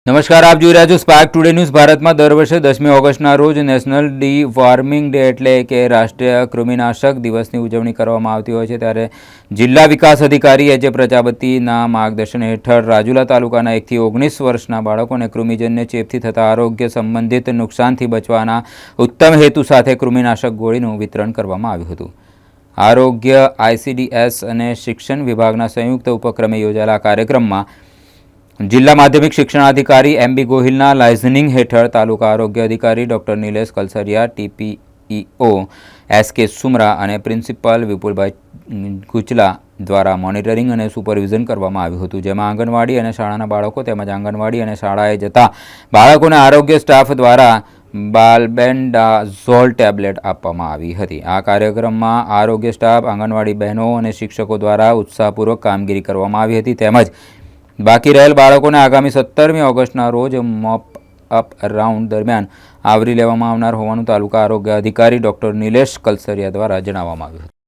નમસ્કાર, આપ જોઈ રહ્યા છો સ્પાર્ક ટુડે ન્યૂઝ। ભારતમાં દર વર્ષે 10મી ઓગસ્ટના રોજ નેશનલ ડી-વર્મિંગ ડે એટલે કે રાષ્ટ્રીય કૃમિનાશક દિવસની ઉજવણી કરવામાં આવતી હોય છે। ત્યારે જિલ્લા વિકાસ અધિકારી એચ પ્રજાપતિના માર્ગદર્શન હેઠળ રાજુલા તાલુકાના 1 થી 19 વર્ષના બાળકોને કૃમિજન્ય ચેપથી થતા આરોગ્ય સંબંધિત નુકસાનથી બચવાના ઉત્તમ હેતુ સાથે કૃમિનાશક ગોળીનું વિતરણ કરવામાં આવ્યું હતું। આરોગ્ય, આઈસીડીએસ અને શિક્ષણ વિભાગના સંયુક્ત ઉપક્રમે યોજાયેલા કાર્યક્રમમાં જિલ્લા માધ્યમિક શિક્ષણાધિકારી એમ.બી. ગોહિલના લાઇઝનિંગ હેઠળ તાલુકા આરોગ્ય અધિકારી ડોક્ટર નિલેશ કલસરિયા, ટીપીઈઓ એસ.કે. સુમરા અને પ્રિન્સિપાલ વિપુલભાઈ ગુચલા દ્વારા મોનિટરિંગ અને સુપરવિઝન કરવામાં આવ્યું હતું, જેમાં આંગણવાડી અને શાળાના બાળકો તેમજ આંગણવાડી અને શાળાએ જતા બાળકોને આરોગ્ય સ્ટાફ દ્વારા બાલ્બેન્ડાઝોલ ટેબ્લેટ આપવામાં આવી હતી। આ કાર્યક્રમમાં આરોગ્ય સ્ટાફ, આંગણવાડી બહેનો અને શિક્ષકો દ્વારા ઉત્સાહપૂર્વક કામગીરી કરવામાં આવી હતી, તેમજ બાકી રહેલ બાળકોને આગામી 17મી ઓગસ્ટના રોજ મોપ અપ રાઉન્ડ દરમિયાન આવરી લેવામાં આવનાર હોવાનું તાલુકા આરોગ્ય અધિકારી ડોક્ટર નિલેશ કલસરિયા દ્વારા જણાવવામાં આવ્યું હતું।